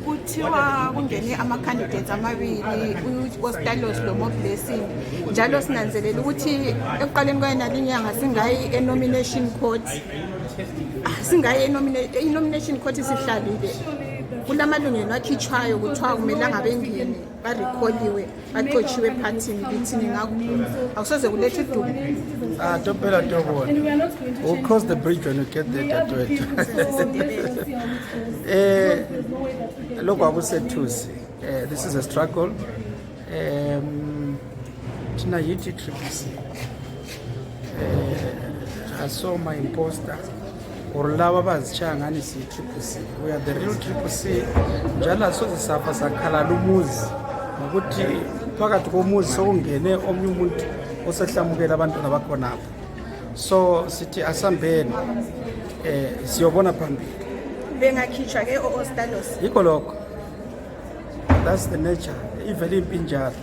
Kuthiwa kungene ama-candidates amabili Ostallos noMoblessing njalo sinanzelela ukuthi ekuqaleni kwayena linyanga singayi eNomination court eNomination court sihlalile kulamalungelo akhitshwayo kuthiwa kumele ngabengene barekholiwe baxotshiwe ephathini lithini ngakho akusoze kulethe idumo. Don't bear that double. We'll cross the bridge when we get there. Look, I would say this is a struggle. Tina Yiti Triple C. I saw my imposter. Or Lava Chang is Triple C. We are the real Triple C. Jala so the Safa Sakala Lumuz. Maguti Pagat Homuz Songene Omnumut Osatlamugela Bantona Bakonap. So City Assembly Siobona Pambi. Benga Kichage or Ostallos. That's the nature. Even in Pinjar.